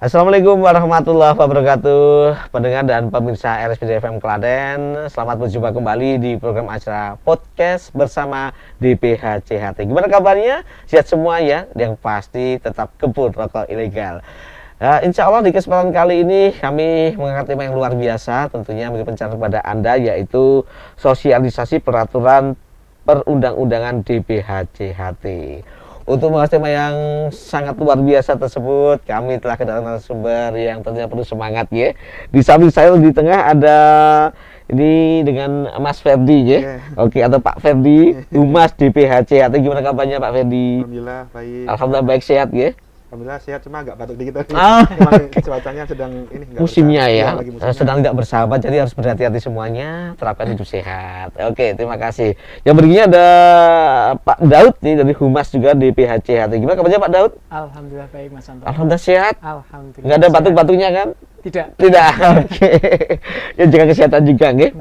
Assalamualaikum warahmatullahi wabarakatuh, pendengar dan pemirsa RSPD FM Klaten. Selamat berjumpa kembali di program acara podcast bersama DPHCHT. Gimana kabarnya? Sehat semua ya? Yang pasti tetap kebut rokok ilegal. Insya Allah di kesempatan kali ini kami mengangkat tema yang luar biasa, tentunya memberi pencerahan kepada Anda, yaitu sosialisasi peraturan perundang-undangan DPHCHT. Untuk membahas tema yang sangat luar biasa tersebut, kami telah kedatangan narasumber yang tentunya penuh semangat ya. Di samping saya di tengah ada ini dengan Mas Ferdi ya. Yeah. Oke, atau Pak Ferdi, Humas DPHCHT. Gimana kabarnya Pak Ferdi? Alhamdulillah baik. Alhamdulillah baik, sehat ya. Alhamdulillah sehat, cuma agak batuk dikit tadi. Memang cuacanya sedang ini musimnya ya, sedang tidak bersahabat, jadi harus berhati-hati semuanya, terapkan hidup sehat. Oke, terima kasih. Yang berikutnya ada Pak Daud nih dari Humas juga di DPHCHT. Gimana kabarnya Pak Daud? Alhamdulillah baik Mas Anto. Alhamdulillah sehat. Alhamdulillah. Nggak ada batuk-batuknya kan? Tidak. Oke. Ya jaga kesehatan juga nggih.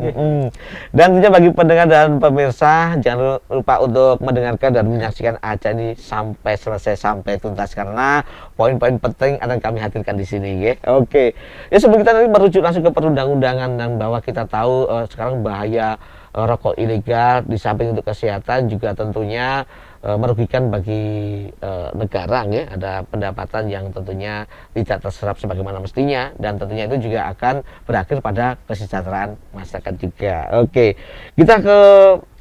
Dan tentunya bagi pendengar dan pemirsa jangan lupa untuk mendengarkan dan menyaksikan acara ini sampai selesai, sampai tuntas, karena poin-poin penting akan kami hadirkan di sini nggih. Oke. Ya sebelum kita nanti merujuk langsung ke perundang-undangan, dan bahwa kita tahu sekarang bahaya rokok ilegal di samping untuk kesehatan juga tentunya merugikan bagi negara ya, ada pendapatan yang tentunya tidak terserap sebagaimana mestinya, dan tentunya itu juga akan berakhir pada kesejahteraan masyarakat juga. Oke, kita ke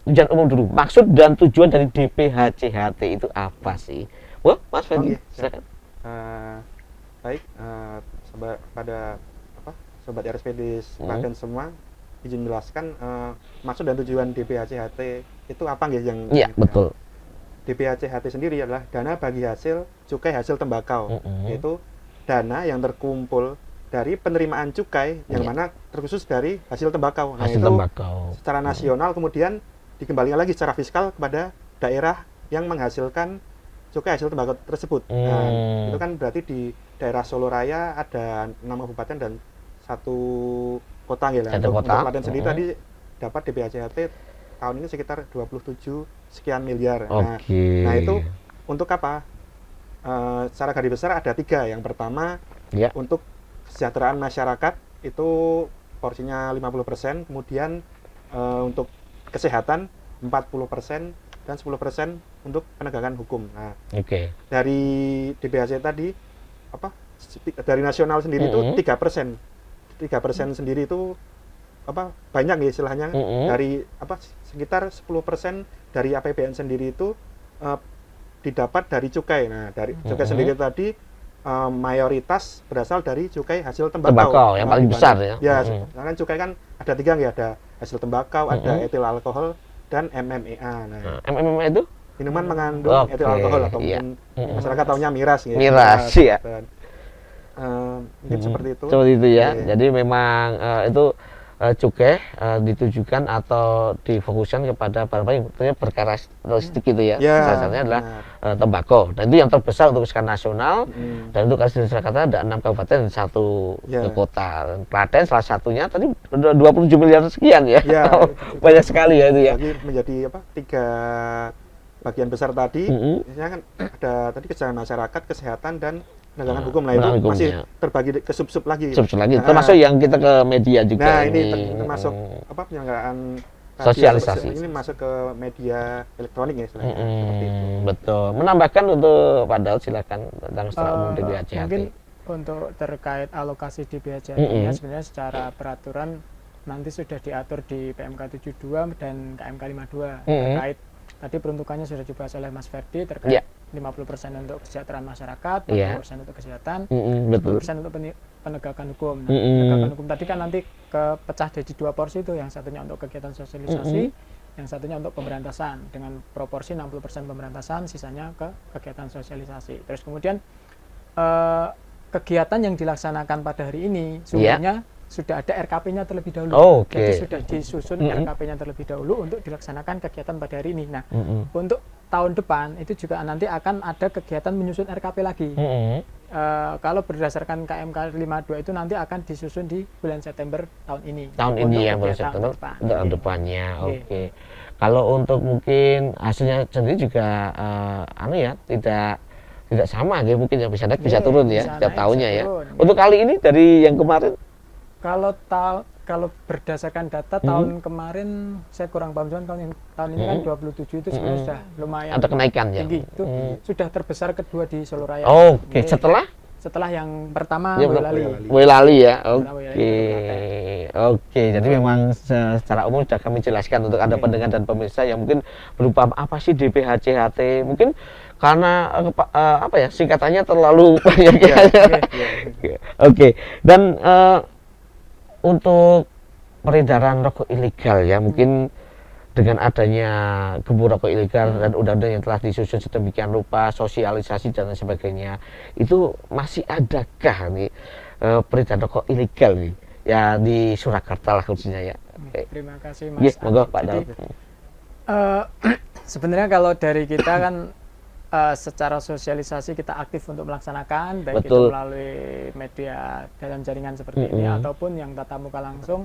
tujuan umum dulu. Maksud dan tujuan dari DPHCHT itu apa sih? Wah, Mas Fendi, silakan. Baik, sobat RSPD Klaten semua, izin menjelaskan maksud dan tujuan DPHCHT itu apa nggih yang? Iya, betul. DPHCHT sendiri adalah dana bagi hasil cukai hasil tembakau, yaitu dana yang terkumpul dari penerimaan cukai yang mana terkhusus dari hasil tembakau. Nah, hasil tembakau secara nasional kemudian dikembalikan lagi secara fiskal kepada daerah yang menghasilkan cukai hasil tembakau tersebut. Nah, itu kan berarti di daerah Solo Raya ada 6 kabupaten dan 1 kota gitu. Untuk Klaten sendiri tadi dapat DPHCHT tahun ini sekitar 27 sekian miliar. Nah itu untuk apa? Secara garis besar ada 3. Yang pertama untuk kesejahteraan masyarakat itu porsinya 50%, kemudian untuk kesehatan 40% dan 10% untuk penegakan hukum. Nah, dari DPHC tadi dari nasional sendiri itu 3%. 3% sendiri itu banyak ya istilahnya, dari sekitar 10% dari APBN sendiri itu didapat dari cukai. Nah, dari cukai sendiri tadi mayoritas berasal dari cukai hasil tembakau yang paling besar ya. Ya, karena cukai kan ada 3 ya, ada hasil tembakau, ada etil alkohol dan MMEA. Nah, MMEA itu minuman mengandung etil alkohol, atau mungkin masyarakat taunya miras gitu. Miras ya. Mungkin seperti itu. Seperti itu ya. Jadi memang itu cukai ditujukan atau difokuskan kepada barang-barang yang berkarakteristik gitu ya. Salah satunya adalah tembakau. Dan itu yang terbesar untuk skala nasional. Dan untuk kasus Jakarta ada 6 kabupaten dan 1 kota. Dan Klaten salah satunya tadi 27 miliar sekian ya. Banyak sekali ya itu ya. Jadi menjadi 3 bagian besar tadi. Misalnya kan ada tadi kesejahteraan masyarakat, kesehatan, dan penegakan hukum. Nah, itu masih terbagi ke sub-sub lagi. Sub-sub lagi. Termasuk yang kita ke media juga. Nah, ini termasuk penyelenggaraan sosialisasi. Ini masuk ke media elektronik ya istilahnya. Seperti itu. Betul. Menambahkan untuk Pak Daud, silakan tentang secara umum DPHCHT. Mungkin untuk terkait alokasi DPHCHT sebenarnya secara peraturan nanti sudah diatur di PMK 72 dan KMK 52 terkait tadi peruntukannya sudah dibahas oleh Mas Ferdi terkait 50% untuk kesejahteraan masyarakat, 40% untuk kesehatan, 10% untuk penegakan hukum. Nah, penegakan hukum tadi kan nanti kepecah jadi 2 porsi itu, yang satunya untuk kegiatan sosialisasi, yang satunya untuk pemberantasan dengan proporsi 60% pemberantasan, sisanya ke kegiatan sosialisasi. Terus kemudian kegiatan yang dilaksanakan pada hari ini sebenarnya sudah ada RKP-nya terlebih dahulu. Jadi sudah disusun RKP-nya terlebih dahulu untuk dilaksanakan kegiatan pada hari ini. Nah, untuk tahun depan itu juga nanti akan ada kegiatan menyusun RKP lagi. Kalau berdasarkan KMK 52 itu nanti akan disusun di bulan September tahun ini. Tahun ini ya, bulan September tahun depannya. Kalau untuk mungkin hasilnya sendiri juga tidak juga sama ya, mungkin yang bisa naik bisa Iya, turun ya bisa setiap naik, tahunnya bisa ya. turun, Untuk kali ini dari yang kemarin Kalau berdasarkan data tahun kemarin saya kurang paham, cuman tahun ini kan 27 itu sebenarnya sudah lumayan ada kenaikan ya. tinggi. Itu sudah terbesar kedua di Solo Raya. Oke, Oke. setelah yang pertama Ya, Boyolali. Boyolali ya. Boyolali Oke. Oke, jadi memang secara umum sudah kami jelaskan untuk Anda pendengar dan pemirsa yang mungkin berupa apa sih DPHCHT. Mungkin karena apa ya, singkatannya terlalu banyak ya. Oke. Dan untuk peredaran rokok ilegal ya, mungkin dengan adanya gembur rokok ilegal dan undang-undang yang telah disusun sedemikian rupa, sosialisasi dan lain sebagainya, itu masih adakah nih peredaran rokok ilegal nih ya di Surakarta lah khususnya ya? Terima kasih Mas. Iya, monggo Pak Jadi, Daud. sebenarnya kalau dari kita kan secara sosialisasi kita aktif untuk melaksanakan, baik itu Betul. melalui media dalam jaringan seperti ini ataupun yang tatap muka langsung,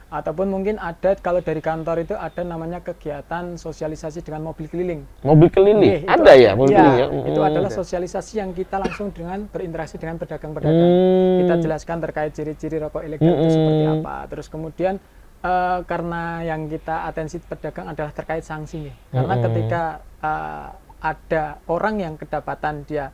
ataupun mungkin ada kalau dari kantor itu ada namanya kegiatan sosialisasi dengan mobil keliling. Mobil keliling Itu ada ya mobil iya, keliling ya? itu adalah sosialisasi yang kita langsung dengan berinteraksi dengan pedagang-pedagang. Kita jelaskan terkait ciri-ciri rokok ilegal itu seperti apa. Terus kemudian karena yang kita atensi pedagang adalah terkait sanksi. Karena ketika ada orang yang kedapatan dia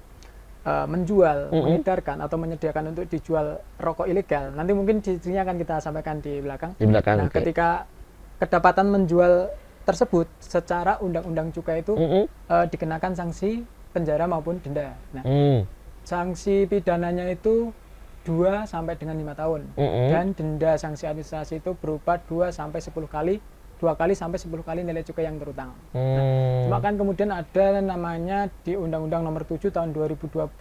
menjual, mengedarkan atau menyediakan untuk dijual rokok ilegal, nanti mungkin cirinya akan kita sampaikan di belakang. Di belakang. Nah, ketika kedapatan menjual tersebut, secara undang-undang cukai itu dikenakan sanksi penjara maupun denda. Nah, sanksi pidananya itu 2 sampai dengan 5 tahun, dan denda sanksi administrasi itu berupa 2 sampai 10 kali 2 kali sampai 10 kali nilai cukai yang terutang. Nah, cuma kan kemudian ada namanya di Undang-Undang Nomor 7 Tahun 2021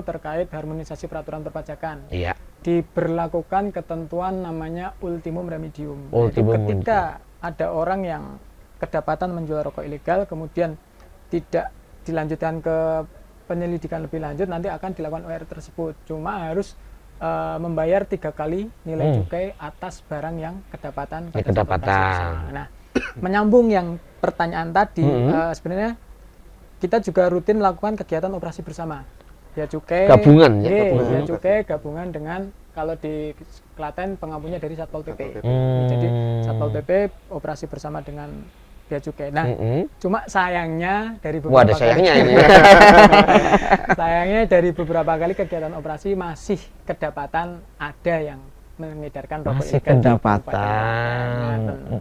terkait harmonisasi peraturan perpajakan. Iya. Diberlakukan ketentuan namanya ultimum remedium. Ultimum Yaitu ketika ada orang yang kedapatan menjual rokok ilegal kemudian tidak dilanjutkan ke penyelidikan lebih lanjut, nanti akan dilakukan OR tersebut. Cuma harus membayar 3 kali nilai cukai atas barang yang kedapatan pada saat operasi bersama. Nah, menyambung yang pertanyaan tadi, sebenarnya kita juga rutin melakukan kegiatan operasi bersama. Bea cukai Gabungan ya, Bea cukai gabungan dengan, kalau di Klaten pengampunya dari Satpol PP. Jadi Satpol PP operasi bersama dengan Bea cukai. Nah, cuma sayangnya dari beberapa ada sayangnya ini. sayangnya dari beberapa kali kegiatan operasi masih kedapatan ada yang mengedarkan rokok Masih ilegal. kedapatan.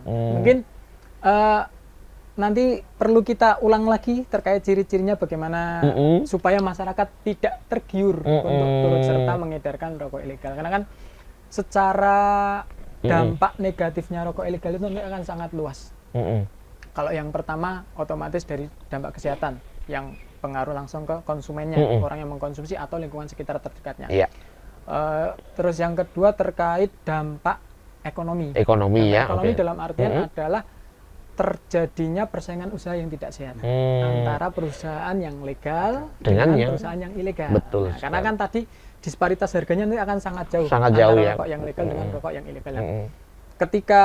Mungkin nanti perlu kita ulang lagi terkait ciri-cirinya bagaimana supaya masyarakat tidak tergiur untuk turut serta mengedarkan rokok ilegal. Karena kan secara dampak negatifnya rokok ilegal itu nanti akan sangat luas. Kalau yang pertama otomatis dari dampak kesehatan yang pengaruh langsung ke konsumennya, orang yang mengkonsumsi atau lingkungan sekitar terdekatnya. Iya. Terus yang kedua terkait dampak ekonomi. Ekonomi ya. Ekonomi Oke. dalam artian adalah terjadinya persaingan usaha yang tidak sehat antara perusahaan yang legal dengan yang perusahaan yang ilegal. betul Nah, karena kan tadi disparitas harganya nanti akan sangat jauh, Sangat jauh antara ya. rokok yang legal dengan rokok yang ilegal. Ketika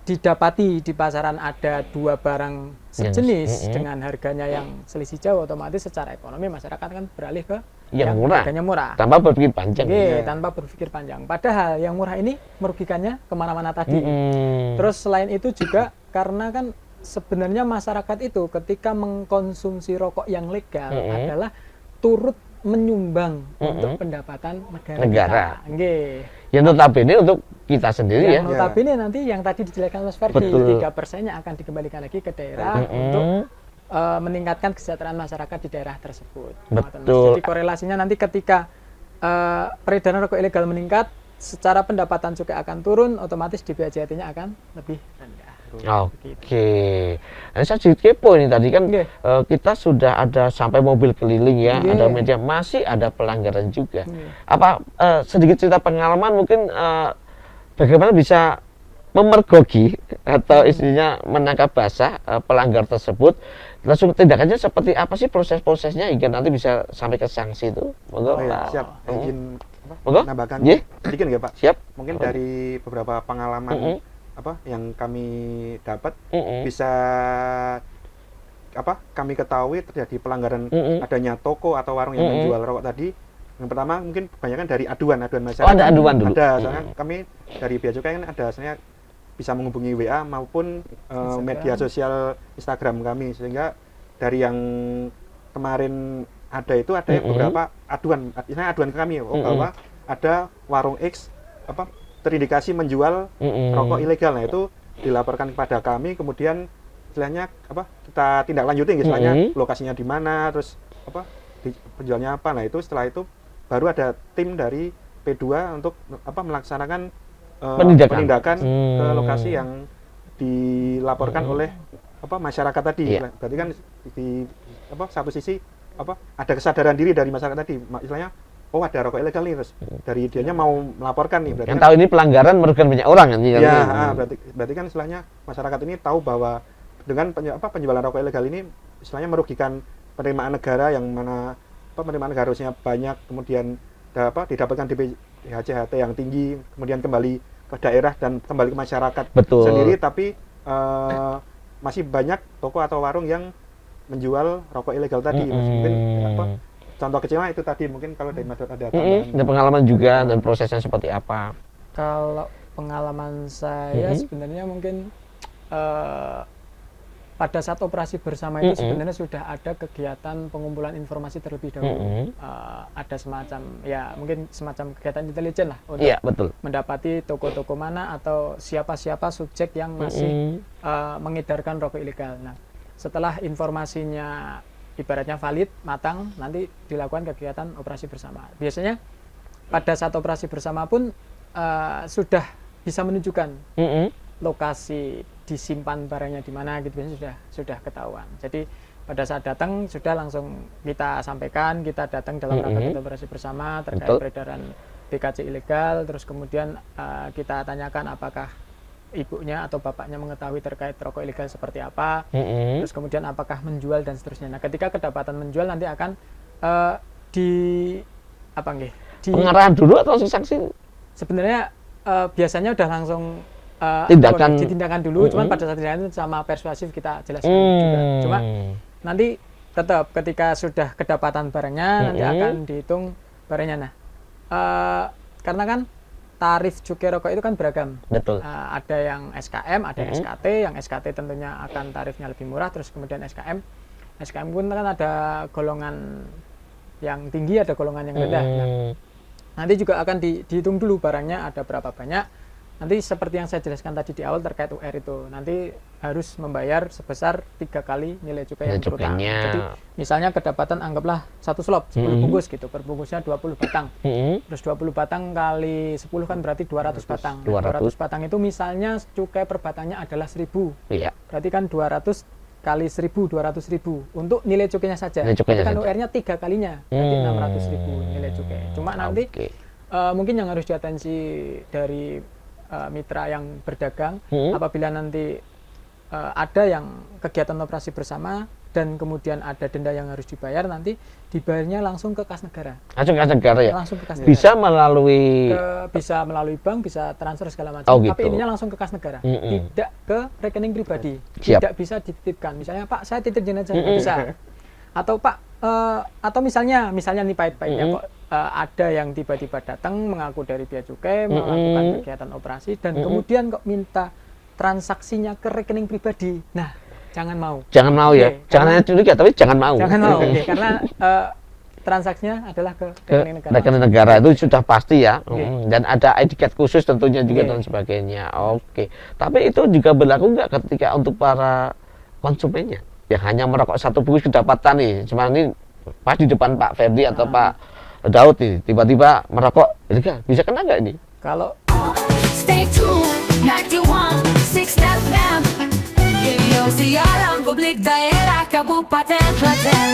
didapati di pasaran ada 2 barang sejenis dengan harganya yang selisih jauh, otomatis secara ekonomi masyarakat kan beralih ke Yang murah. harganya murah. Tanpa berpikir panjang. Tanpa berpikir panjang. Padahal yang murah ini merugikannya kemana-mana tadi. Terus selain itu juga karena kan sebenarnya masyarakat itu ketika mengkonsumsi rokok yang legal adalah turut menyumbang untuk pendapatan negara. Yang notabene untuk kita sendiri ya. Yang notabene nanti yang tadi dijelaskan Mas Ferdi, 3%-nya akan dikembalikan lagi ke daerah untuk meningkatkan kesejahteraan masyarakat di daerah tersebut. Betul. Jadi korelasinya nanti ketika peredaran rokok ilegal meningkat, secara pendapatan cukai akan turun, otomatis DPHJT-nya akan lebih rendah. Oke. Nah, saya sedikit kepo ini tadi kan kita sudah ada sampai mobil keliling ya, ada media, masih ada pelanggaran juga. Apa sedikit cerita pengalaman mungkin bagaimana bisa memergoki atau istilahnya menangkap basah pelanggar tersebut, langsung tindakannya seperti apa sih proses-prosesnya hingga nanti bisa sampai ke sanksi itu? Monggo. Siap. Izin Monggo. menambahkan Nggih. sedikit nggak Pak? Siap. Mungkin dari beberapa pengalaman yang kami dapat bisa kami ketahui terjadi pelanggaran adanya toko atau warung yang menjual rokok tadi, yang pertama mungkin kebanyakan dari aduan masyarakat. Oh, ada aduan dulu. Ada, soalnya kami dari Bea Cukai kan ada, sebenarnya bisa menghubungi WA maupun media sosial Instagram kami, sehingga dari yang kemarin ada itu ada yang beberapa aduan, misalnya aduan ke kami bahwa ada warung X terindikasi menjual rokok ilegal. Nah, itu dilaporkan kepada kami, kemudian istilahnya kita tindak lanjuti, istilahnya lokasinya di mana, terus penjualnya apa. Nah, itu setelah itu baru ada tim dari P2 untuk melaksanakan penindakan ke lokasi yang dilaporkan oleh masyarakat tadi. Berarti kan di satu sisi ada kesadaran diri dari masyarakat tadi, istilahnya ada rokok ilegal nih, terus dari dianya mau melaporkan nih. Berarti yang tahu ini pelanggaran merugikan banyak orang kan? Ya, berarti kan istilahnya masyarakat ini tahu bahwa dengan penjualan rokok ilegal ini istilahnya merugikan penerimaan negara, yang mana penerimaan negara harusnya banyak, kemudian didapatkan DPHCHT yang tinggi, kemudian kembali ke daerah dan kembali ke masyarakat sendiri, tapi masih banyak toko atau warung yang menjual rokok ilegal tadi. Mungkin contoh kecilnya itu tadi, mungkin kalau dari Mas Dot ada tambahan. Ada pengalaman juga dan prosesnya seperti apa? Kalau pengalaman saya sebenarnya mungkin pada saat operasi bersama itu sebenarnya sudah ada kegiatan pengumpulan informasi terlebih dahulu. Ada semacam, ya mungkin semacam kegiatan intelijen lah untuk mendapati toko-toko mana atau siapa-siapa subjek yang masih mengedarkan rokok ilegal. Nah, setelah informasinya ibaratnya valid, matang, nanti dilakukan kegiatan operasi bersama. Biasanya pada saat operasi bersama pun sudah bisa menunjukkan lokasi disimpan barangnya di mana gitu, biasanya sudah ketahuan. Jadi pada saat datang sudah langsung kita sampaikan, kita datang dalam rangka operasi bersama terkait peredaran BKC ilegal, terus kemudian kita tanyakan apakah ibunya atau bapaknya mengetahui terkait rokok ilegal seperti apa, terus kemudian apakah menjual dan seterusnya. Nah, ketika kedapatan menjual nanti akan pengarahan dulu atau langsung sanksi? Sebenarnya biasanya udah langsung ditindakan dulu, cuman pada saat tindakan sama persuasif kita jelaskan juga. Cuma nanti tetap ketika sudah kedapatan barangnya nanti akan dihitung barangnya. Nah, karena kan tarif cukai rokok itu kan beragam. Betul. Ada yang SKM, ada yang SKT. Yang SKT tentunya akan tarifnya lebih murah. Terus kemudian SKM. SKM pun kan ada golongan yang tinggi, ada golongan yang rendah. Nah, nanti juga akan dihitung dulu barangnya ada berapa banyak. Nanti seperti yang saya jelaskan tadi di awal terkait UR itu, nanti harus membayar sebesar 3 kali nilai cukai yang berutang. Jadi misalnya kedapatan anggaplah 1 slop 10 bungkus gitu, per bungkusnya 20 batang. Terus 20 batang kali 10 kan berarti 200 batang. 200 batang itu misalnya cukai per batangnya adalah 1.000. Berarti kan 200 kali 1.000, 200.000 untuk nilai cukainya saja. Tapi kan UR-nya 3 kalinya, berarti 600.000 nilai cukai. Cuma nanti mungkin yang harus diatensi dari mitra yang berdagang, apabila nanti ada yang kegiatan operasi bersama dan kemudian ada denda yang harus dibayar, nanti dibayarnya langsung ke kas negara. Langsung ke kas negara ya? Langsung ke kas negara. Bisa melalui bank, bisa transfer segala macam. Oh, gitu. Tapi ininya langsung ke kas negara, tidak ke rekening pribadi. Tidak bisa dititipkan. Misalnya, Pak, saya titip jenazah, bisa. Atau Pak, atau misalnya nih pahit-pahitnya kok ada yang tiba-tiba datang mengaku dari Bea Cukai melakukan kegiatan operasi dan kemudian kok minta transaksinya ke rekening pribadi. Nah, jangan mau. Jangan mau ya. Jangan hanya curiga, tapi jangan mau. Jangan mau, karena transaksinya adalah ke rekening negara. Rekening negara itu sudah pasti ya. Dan ada ID card khusus tentunya juga dan sebagainya. Tapi itu juga berlaku nggak ketika untuk para konsumennya yang hanya merokok 1 bungkus kedapatan nih, cuma ini pas di depan Pak Ferdi atau Pak Daud nih, tiba-tiba merokok, bisa kena nggak ini? Kalau Stay tuned, 91.6 FM Radio Siaran Publik Daerah Kabupaten Klaten.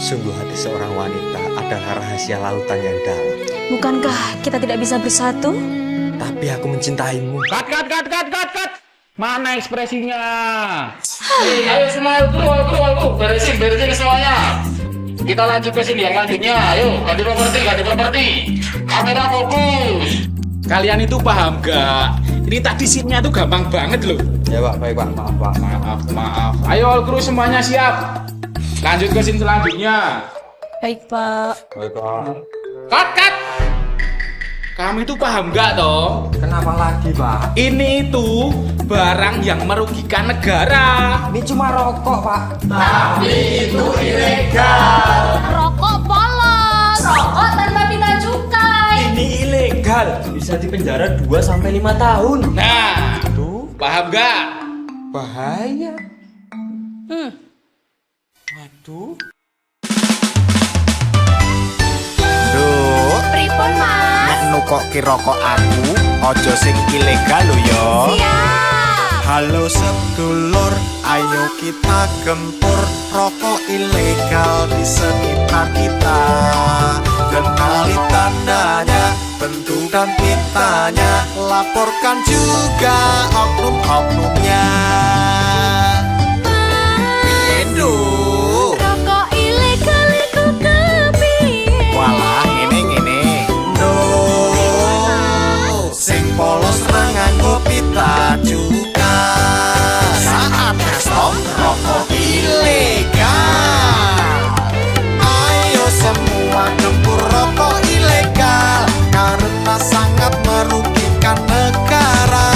Sungguh hati seorang wanita adalah rahasia lautan yang dalam. Bukankah kita tidak bisa bersatu? Tapi aku mencintaimu. Cut. Mana ekspresinya? Ayo semua keluar. Beresin semuanya. Kita lanjut ke sini yang lanjutnya. Ayo, ganti properti. Kamera fokus. Kalian itu paham gak? Ini tadi scene-nya tuh gampang banget loh. Ya Pak, baik Pak, maaf Pak. Maaf. Ayo all kru semuanya siap. Lanjut ke scene selanjutnya. Baik, Pak. Baik Pak. Cut. Kamu itu paham gak toh? Kenapa lagi Pak? Ini itu barang yang merugikan negara. Ini cuma rokok Pak. Rokok polos. Rokok tanpa bina cukai. Ini ilegal, bisa dipenjara 2-5 tahun. Nah, paham gak? Bahaya. Waduh. Duh, Pripun, Mas? nek nukoki rokok aku, ojo sing ilegal lho yo. Siap. Halo sedulur, ayo kita gempur rokok ilegal di sekitar kita. Kenali tandanya, bentuk dan pitanya, laporkan juga oknum-oknumnya. Piendo. Rokok ilegal iku kepiye? Walah ngene. No, sing polos nang nganggo pita juga. Saatnya stop rokok ilegal. Ayo semua gempur rokok ilegal karena sangat merugikan negara.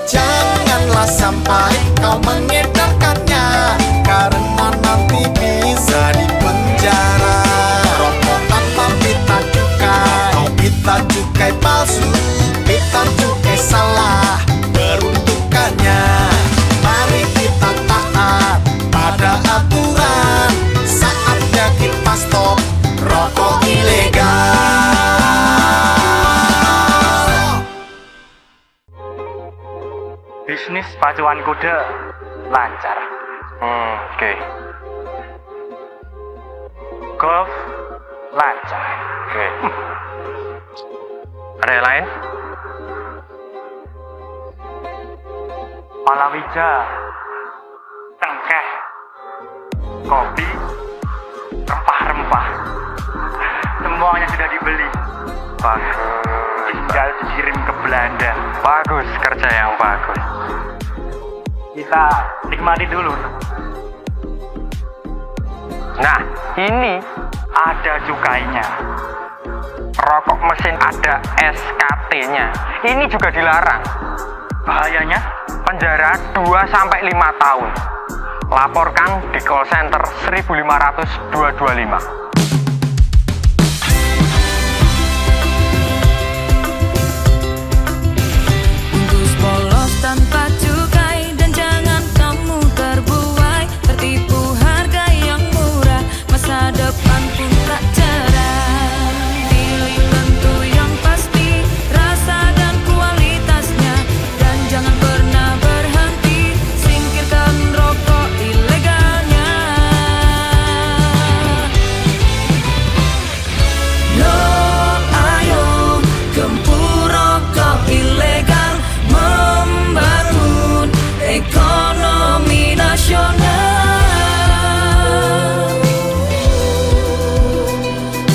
Janganlah sampai kau mengedarkannya karena nanti bisa dipenjara. Rokok tanpa pita cukai, kau pita cukai palsu, pita cukai salah peruntukannya. Mari kita taat pada aturan, saatnya kita stop rokok ilegal. Bisnis pacuan kuda lancar. Oke. Golf lancar. Oke. Ada yang lain? Palawija, tengkeh, kopi, rempah-rempah. Semuanya sudah dibeli. Bagus. Tinggal dikirim ke Belanda. Bagus, kerja yang bagus. Kita nikmati dulu. Nah, ini ada cukainya. Rokok mesin ada SKT-nya. Ini juga dilarang. Bahayanya penjara 2-5 tahun. Laporkan di call center 1500225. Bungkus polos tanpa cukai dan jangan kamu terbuai tertipu harga yang murah, masa depan pun tak cerah. Pilih tentu yang pasti rasa dan kualitasnya dan jangan pernah berhenti singkirkan rokok ilegalnya. Yo ayo gempur rokok ilegal membangun ekonomi nasional.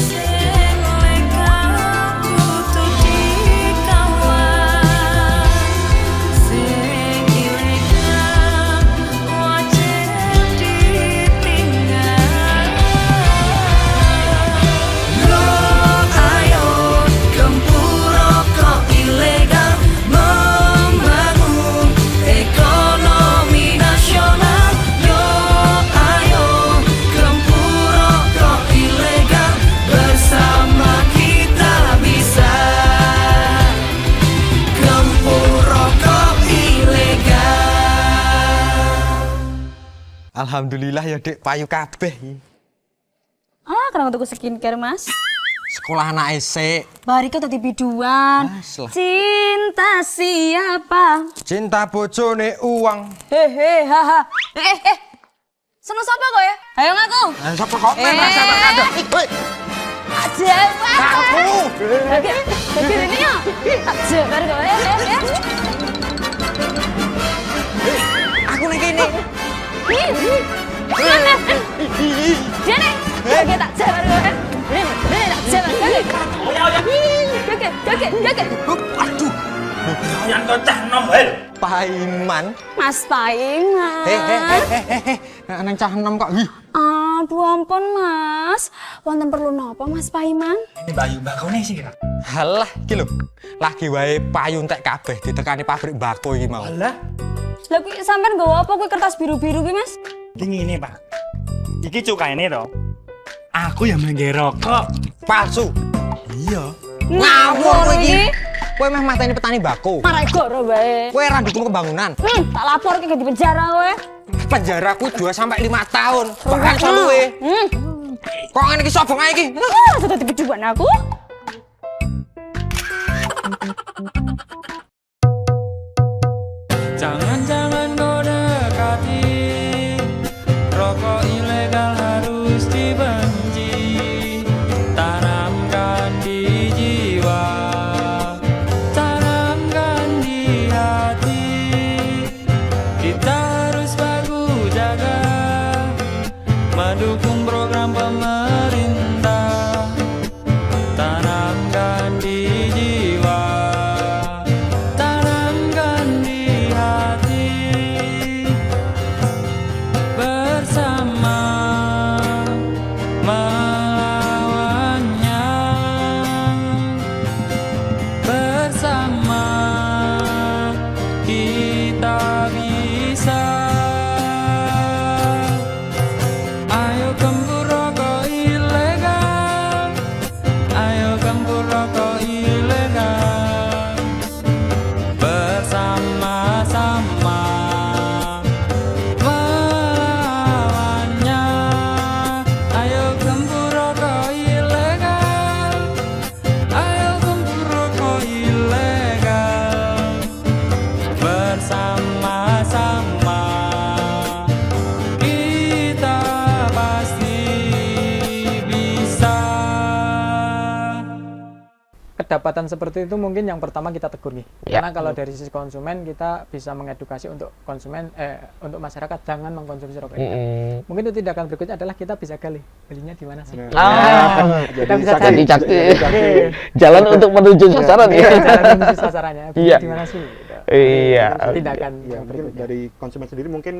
Sing legal kudu dikawal, sing ilegal wajib ditinggal. Yo ayo gempur rokok ilegal membangun ekonomi nasional. Yo ayo gempur rokok ilegal, bersama kita bisa gempur rokok ilegal. Alhamdulillah ya Dek, payu kabeh. Kenapa tuku skincare, Mas? Sekolah anak esek. Barika tadi biduan. Mas lah. Cinta siapa? Cinta bojone uang. Hehe, haha. Seneng sapa kok ya? Ayo ngaku. Sapa kok merasa ada. Hei, Aja. aku. Bagi ini ya. Aja, baru kok ya. ning kene. Dene, oke tak jalan kowe. Dene tak jalan kowe. Oke. Aduh. Yang kocak nom hel. Paiman. Mas Paiman. Nang cah nom kok. Aduh ampun Mas. Wonten perlu napa Mas Paiman? Ini Bayu bakone sih kira. Halah iki lho. Lagi wae payu entek kabeh ditekani pabrik mbako iki mau. Halah. Lah kuwi sampean nggawa apa kuwi kertas biru-biru kuwi Mas? Ini Pak. Iki cukaine to. Aku yang mengge rokok Palsu. iya. Ngawur kowe iki. Kowe meh mateni petani mbako. Marai goro bae. Kowe ra ndukung pembangunan. Tak lapor ke di penjara kowe. Penjaraku 2 sampai 5 tahun. Bahkan seluwe. Kok ngene iki sobong ae iki? Sudah dibeduan aku. Jangan kau dekati, rokok ilegal harus dibenci. Tanamkan di jiwa, tanamkan di hati. Kita harus baku jaga, mendukung program pemerintah. Tanamkan di jiwa, tanamkan di hati. Bersama melawannya, bersama kita bisa. Ayo gempur rokok ilegal, ayo gempur rokok ilegal. Bersama-sama melawannya. Ayo gempur rokok ilegal, ayo gempur rokok ilegal. Bersama-sama kita pasti bisa. Kedapatan seperti itu mungkin yang pertama kita tegur nih. Ya. Karena kalau dari sisi konsumen kita bisa mengedukasi untuk konsumen untuk masyarakat jangan mengkonsumsi rokok ilegal. Mungkin itu tindakan berikutnya adalah kita bisa gali belinya di mana sih. Kita bisa cari Jalan untuk menuju sasaran ya. jalan menuju sasarannya. Iya. Di mana sih? Gitu. Iya. Tindakan Ya, yang mungkin berikutnya. dari konsumen sendiri mungkin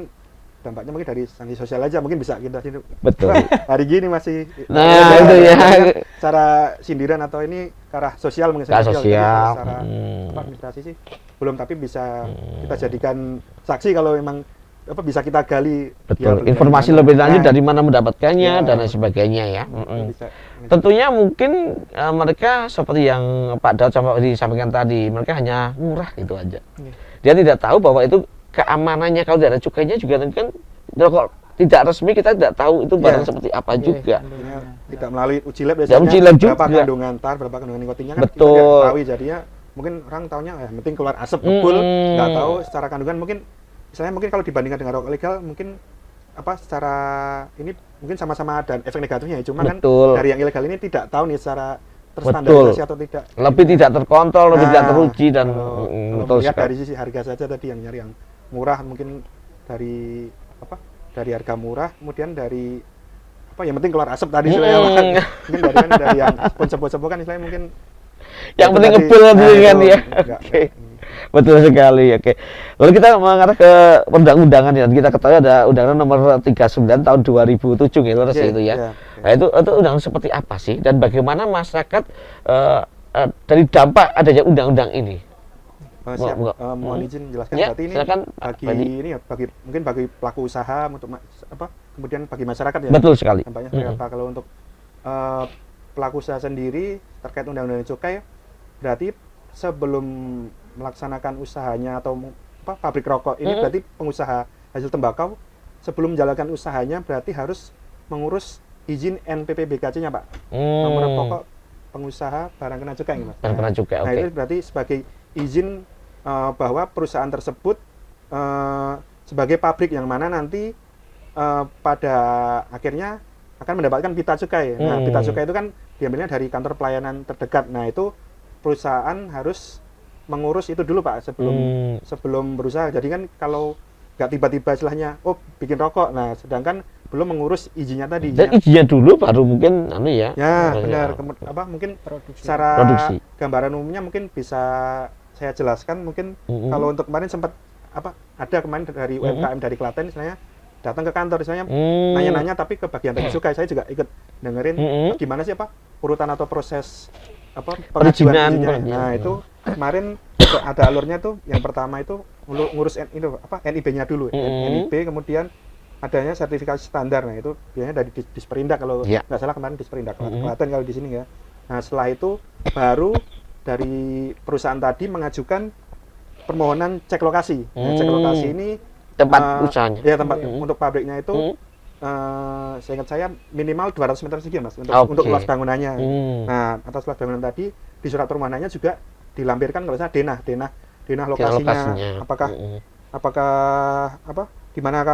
dampaknya mungkin dari sanksi sosial aja mungkin bisa kita sini. Betul. Hari gini masih Nah, itu ya. cara sindiran atau ini ke arah sosial mungkin Ke arah Jadi sosial. secara administrasi sih belum, tapi bisa kita jadikan saksi kalau memang apa bisa kita gali. Betul. dia Informasi dari lebih mana. lanjut Nah, dari mana mendapatkannya Ya. dan lain sebagainya ya. bisa. Tentunya mungkin mereka seperti yang Pak Daud sampai disampaikan tadi, mereka hanya murah itu aja. Dia tidak tahu bahwa itu keamanannya kalau tidak ada cukainya juga kan rokok tidak resmi kita tidak tahu itu barang Ya. seperti apa juga. Artinya tidak melalui uji lab Tidak uji lab berapa juga. kandungan tar, berapa kandungan nikotinnya kan Betul. kita nggak tahu, jadinya mungkin orang taunya penting keluar asap kebul, nggak tahu secara kandungan mungkin misalnya mungkin kalau dibandingkan dengan rokok legal mungkin apa secara ini mungkin sama-sama ada efek negatifnya ya, cuma Betul. kan dari yang ilegal ini tidak tahu nih secara terstandarisasi atau tidak. Lebih tidak terkontrol, lebih Nah, tidak teruji dan kalau betul melihat sekali. dari sisi harga saja tadi yang nyari yang murah mungkin dari apa? Dari harga murah, kemudian dari apa yang penting keluar asap tadi istilahnya Pak. Mungkin dari yang sponsor-sponsor kan istilahnya mungkin Yang itu penting tadi, ngebul gitu kan itu ya. enggak. Oke. Betul sekali. Oke. Lalu kita mengarah ke undang-undangan ya. Kita ketahui ada Undang-Undang Nomor 39 tahun 2007 gitu Iya, itu ya. iya. Nah, itu undang seperti apa sih dan bagaimana masyarakat dari dampak adanya undang-undang ini? Siap, Enggak. mohon izin jelaskan Ya, berarti ini silakan, bagi Pak Edi. ini ya mungkin bagi pelaku usaha untuk apa kemudian bagi masyarakat ya. Betul sekali. Dampaknya seperti apa kalau untuk pelaku usaha sendiri terkait undang-undang cukai berarti sebelum melaksanakan usahanya atau apa pabrik rokok ini berarti pengusaha hasil tembakau sebelum menjalankan usahanya berarti harus mengurus izin NPPBKC-nya Pak. Nomor pokok pengusaha barang kena cukai Mas. Barang kena cukai, Nah, oke. itu berarti sebagai izin bahwa perusahaan tersebut sebagai pabrik yang mana nanti pada akhirnya akan mendapatkan pita cukai. Nah, pita cukai itu kan diambilnya dari kantor pelayanan terdekat. Nah, itu perusahaan harus mengurus itu dulu Pak sebelum berusaha. Jadi kan kalau nggak tiba-tiba istilahnya bikin rokok. Nah, sedangkan belum mengurus izinnya tadi. Dan izinnya dulu baru mungkin ya. Ya, benar. Mungkin secara gambaran umumnya mungkin bisa saya jelaskan. Mungkin kalau untuk kemarin sempat ada kemarin dari UMKM dari Klaten istilahnya datang ke kantor istilahnya nanya-nanya, tapi ke bagian teknis cukai saya juga ikut dengerin gimana sih urutan atau proses pengajuan izinnya. Nah, itu kemarin ada alurnya tuh. Yang pertama itu ngurus NIB-nya dulu. NIB, kemudian adanya sertifikasi standar. Nah, itu biasanya dari Disperindak kalau nggak salah kemarin Disperindak Klaten kalau di sini ya. Nah, setelah itu baru dari perusahaan tadi mengajukan permohonan cek lokasi. Nah, cek lokasi ini tempat usahanya. Ya, tempat untuk pabriknya itu seingat saya minimal 200 meter persegi, Mas, untuk luas bangunannya. Nah, atas luas bangunan tadi di surat permohonannya juga dilampirkan kalau saya denah lokasinya. Apakah gimana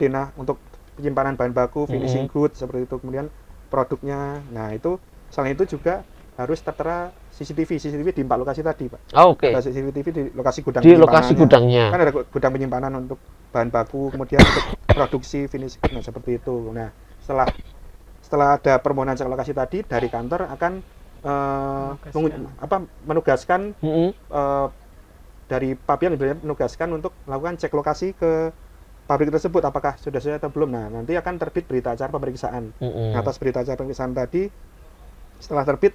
denah untuk penyimpanan bahan baku, finishing good seperti itu, kemudian produknya. Nah, itu selain itu juga harus tertera CCTV di 4 lokasi tadi, Pak. Ada CCTV di lokasi gudang gudangnya. Kan ada gudang penyimpanan untuk bahan baku, kemudian untuk produksi finish good. Nah, seperti itu. Nah, setelah ada permohonan cek lokasi tadi, dari kantor akan menugaskan dari Papian menugaskan untuk melakukan cek lokasi ke pabrik tersebut apakah sudah sesuai atau belum. Nah, nanti akan terbit berita acara pemeriksaan. Atas berita acara pemeriksaan tadi, setelah terbit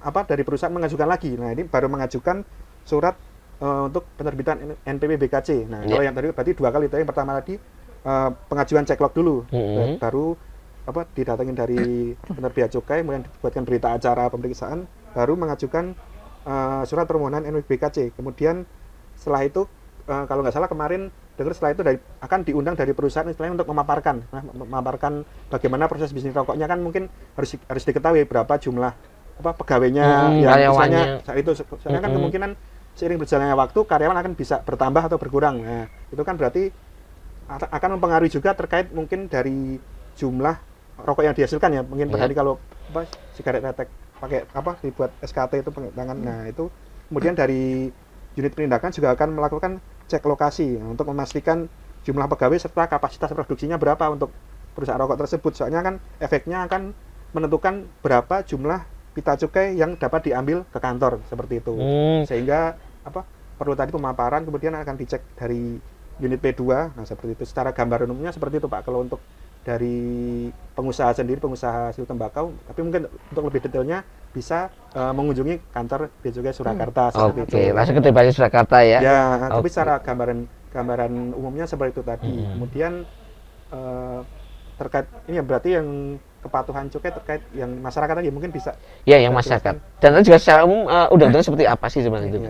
dari perusahaan mengajukan lagi. Nah, ini baru mengajukan surat untuk penerbitan NPWP BKC. Nah, kalau yang tadi berarti 2 kali. Yang pertama tadi pengajuan ceklok dulu, baru didatengin dari penerbit cukai, kemudian dibuatkan berita acara pemeriksaan, baru mengajukan surat permohonan NPWP BKC. Kemudian setelah itu kalau nggak salah kemarin dengar setelah itu akan diundang dari perusahaan istilahnya untuk memaparkan bagaimana proses bisnis rokoknya. Kan mungkin harus diketahui berapa jumlah pegawainya yang misalnya saat itu. Soalnya kan kemungkinan seiring berjalannya waktu karyawan akan bisa bertambah atau berkurang. Nah, itu kan berarti akan mempengaruhi juga terkait mungkin dari jumlah rokok yang dihasilkan ya. Mungkin per hari kalau sigaret tetek pakai dibuat SKT itu pengetangan. Nah, itu kemudian dari unit penindakan juga akan melakukan cek lokasi untuk memastikan jumlah pegawai serta kapasitas produksinya berapa untuk perusahaan rokok tersebut. Soalnya kan efeknya akan menentukan berapa jumlah pita cukai yang dapat diambil ke kantor seperti itu. Sehingga perlu tadi pemaparan, kemudian akan dicek dari unit P2. Nah, seperti itu. Secara gambar umumnya seperti itu, Pak. Kalau untuk dari pengusaha sendiri, pengusaha hasil tembakau, tapi mungkin untuk lebih detailnya bisa mengunjungi kantor Bea Cukai Surakarta seperti itu. Langsung ke Bea Surakarta ya. Ya, tapi secara gambaran umumnya seperti itu tadi. Kemudian terkait ini ya berarti yang kepatuhan cukai terkait yang masyarakat tadi mungkin bisa. Ya, yang masyarakat. Dan juga secara umum undang-undang seperti apa sih sebenarnya itu?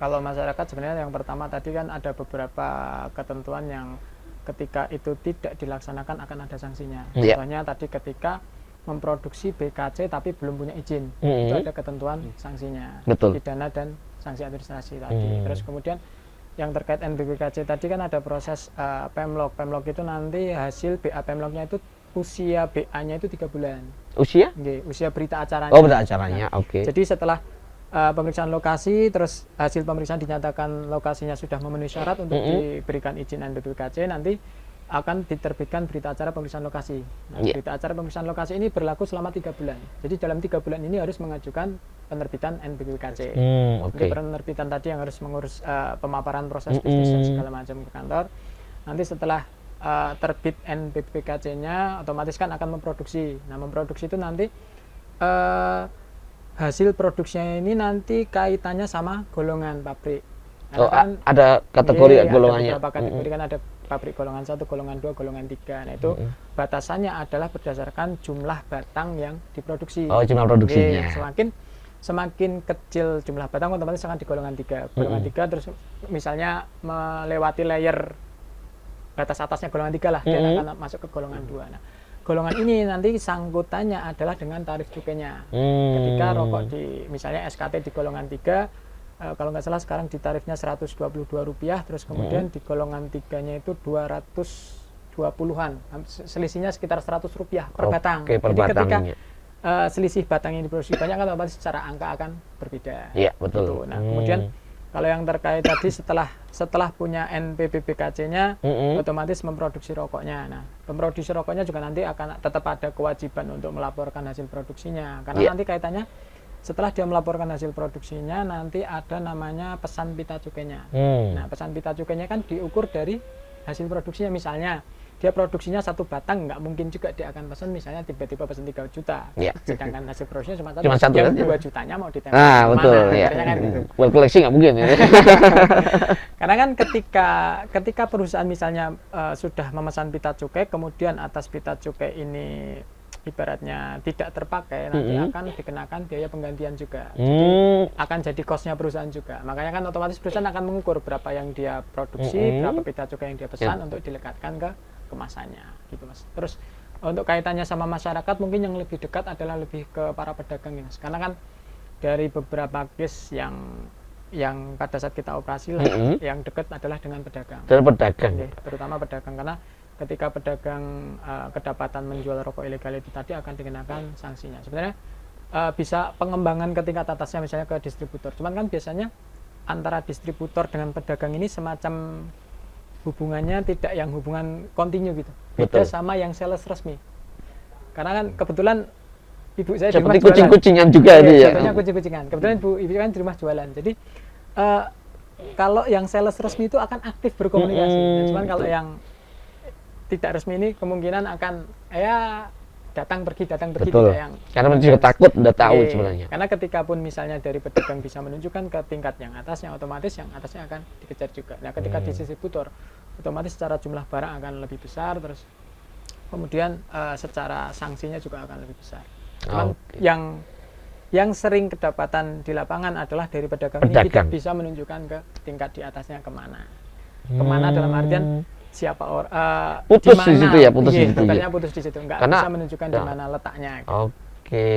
Kalau masyarakat sebenarnya yang pertama tadi kan ada beberapa ketentuan yang ketika itu tidak dilaksanakan akan ada sanksinya. Contohnya tadi ketika memproduksi BKC tapi belum punya izin, itu ada ketentuan sanksinya, pidana dan sanksi administrasi tadi. Terus kemudian yang terkait NPBKC tadi kan ada proses Pemlog. Pemlog itu nanti hasil BA Pemlognya itu usia BA-nya itu 3 bulan. Usia? Usia berita acaranya. Berita acaranya, Jadi setelah pemeriksaan lokasi, terus hasil pemeriksaan dinyatakan lokasinya sudah memenuhi syarat untuk diberikan izin NPBKC, nanti akan diterbitkan berita acara pemeriksaan lokasi. Nah, berita acara pemeriksaan lokasi ini berlaku selama 3 bulan. Jadi dalam 3 bulan ini harus mengajukan penerbitan NPBKC. Jadi penerbitan tadi yang harus mengurus pemaparan proses bisnis dan segala macam ke kantor. Nanti setelah terbit NPBKC-nya, otomatis kan akan memproduksi. Nah, memproduksi itu nanti hasil produksinya ini nanti kaitannya sama golongan pabrik. Kan, ada kategori golongannya. Ada beberapa kategori kan ada pabrik golongan 1, golongan 2, golongan 3. Nah, itu batasannya adalah berdasarkan jumlah batang yang diproduksi. Jumlah produksinya. Semakin kecil jumlah batang otomatis akan di golongan 3. Golongan 3 terus misalnya melewati layer batas atasnya golongan 3 lah, dia akan masuk ke golongan 2. Nah, golongan ini nanti sangkutannya adalah dengan tarif cukainya. Ketika rokok di misalnya SKT di golongan 3, kalau nggak salah sekarang di tarifnya Rp122, terus kemudian di golongan 3-nya itu 220-an, selisihnya sekitar Rp100 per batang. Per Jadi batang, ketika selisih batang yang diproduksi banyak kan otomatis secara angka akan berbeda. Iya, betul. Gitu. Nah, kemudian Kalau yang terkait tadi setelah punya NPPBKC-nya, otomatis memproduksi rokoknya. Nah, memproduksi rokoknya juga nanti akan tetap ada kewajiban untuk melaporkan hasil produksinya. Karena nanti kaitannya setelah dia melaporkan hasil produksinya, nanti ada namanya pesan pita cukainya. Nah, pesan pita cukainya kan diukur dari hasil produksinya. Misalnya dia produksinya 1 batang, nggak mungkin juga dia akan pesan misalnya tiba-tiba pesan 3 juta. Sedangkan hasil produksinya cuma 1 yang 2 jutanya mau ditempel betul mana? ya. Kan gitu. Buat koleksi nggak mungkin ya. Karena kan ketika perusahaan misalnya sudah memesan pita cukai, kemudian atas pita cukai ini ibaratnya tidak terpakai, nanti akan dikenakan biaya penggantian juga. Jadi akan jadi cost-nya perusahaan juga. Makanya kan otomatis perusahaan akan mengukur berapa yang dia produksi, berapa pita cukai yang dia pesan untuk dilekatkan ke kemasannya, gitu Mas. Terus untuk kaitannya sama masyarakat, mungkin yang lebih dekat adalah lebih ke para pedagang ini, Mas. Karena kan dari beberapa case yang pada saat kita operasi lah, yang dekat adalah dengan pedagang. Dari pedagang. Terutama pedagang, karena ketika pedagang kedapatan menjual rokok ilegal itu tadi akan dikenakan sanksinya. Sebenarnya bisa pengembangan ke tingkat atasnya, misalnya ke distributor. Cuman kan biasanya antara distributor dengan pedagang ini semacam hubungannya tidak yang hubungan kontinu gitu. Beda sama yang sales resmi. Karena kan kebetulan ibu saya seperti kucing-kucingan juga itu ya. Contohnya kucing-kucingan. Kebetulan ibu kan di rumah jualan. Jadi kalau yang sales resmi itu akan aktif berkomunikasi. Cuman kalau yang tidak resmi ini kemungkinan akan datang pergi Betul. tidak yang karena mereka juga takut udah tahu sebenarnya. Karena ketika pun misalnya dari pedagang bisa menunjukkan ke tingkat yang atasnya, otomatis yang atasnya akan dikejar juga. Nah, ketika di distributor otomatis secara jumlah barang akan lebih besar, terus kemudian secara sanksinya juga akan lebih besar. Cuman yang sering kedapatan di lapangan adalah dari pedagang ini tidak bisa menunjukkan ke tingkat di atasnya kemana dalam artian siapa putus di situ ya, putus di situ. Putus di situ, nggak bisa menunjukkan di mana letaknya. Gitu. Oke,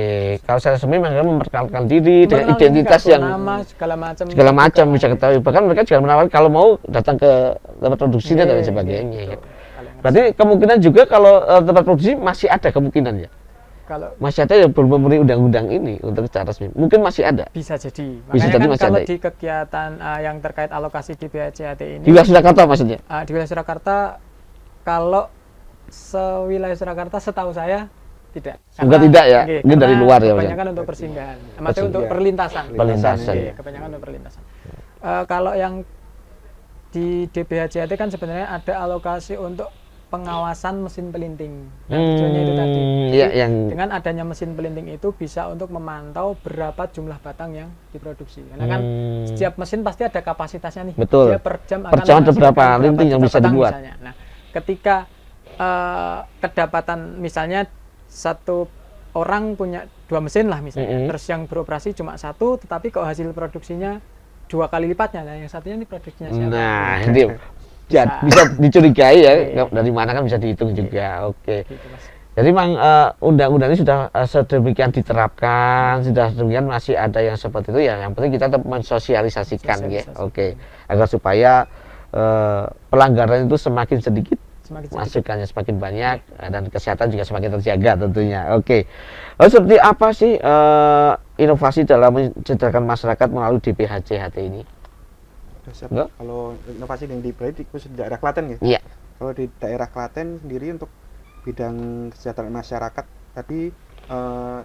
kalau saya sendiri memang memperkenalkan diri dengan identitas yang nama, segala macam bisa ketahui. Bahkan mereka juga menawarkan kalau mau datang ke tempat produksinya dan sebagainya. Berarti kemungkinan juga kalau tempat produksi masih ada kemungkinan ya. Kalau masih ada yang belum memenuhi undang-undang ini untuk secara resmi, mungkin masih ada. Bisa jadi. Makanya bisa jadi kan masih kalau ada. Di kegiatan yang terkait alokasi di BHCHT ini. Di wilayah Surakarta maksudnya? Di wilayah Surakarta, kalau sewilayah Surakarta setahu saya tidak. Semoga tidak ya, mungkin dari luar ya. Kebanyakan untuk persinggahan, maksudnya untuk perlintasan. Kebanyakan untuk perlintasan. Kalau yang di DBHCHT kan sebenarnya ada alokasi untuk pengawasan mesin pelinting. Nah, tujuannya itu tadi. Dengan adanya mesin pelinting itu bisa untuk memantau berapa jumlah batang yang diproduksi. Karena kan setiap mesin pasti ada kapasitasnya nih. Betul. Dia per jam ada berapa linting yang bisa dibuat. Misalnya. Nah, ketika kedapatan misalnya satu orang punya 2 mesin lah misalnya, terus yang beroperasi cuma 1, tetapi kok hasil produksinya 2 kali lipatnya, nah yang satunya ini produksinya siapa? Nah, ini bisa dicurigai ya, dari mana kan bisa dihitung juga. Oke. Gitu, Mas. Jadi memang undang-undang ini sudah sedemikian diterapkan, sudah sedemikian masih ada yang seperti itu ya. Yang penting kita tetap mensosialisasikan ya. Oke. Agar supaya pelanggaran itu semakin sedikit, masukannya semakin banyak dan kesehatan juga semakin terjaga tentunya. Oke. Lalu seperti apa sih inovasi dalam mencedarkan masyarakat melalui DPHCHT ini? Kalau inovasi yang khusus di daerah Klaten ya. Iya. Kalau di daerah Klaten sendiri untuk bidang kesejahteraan masyarakat tadi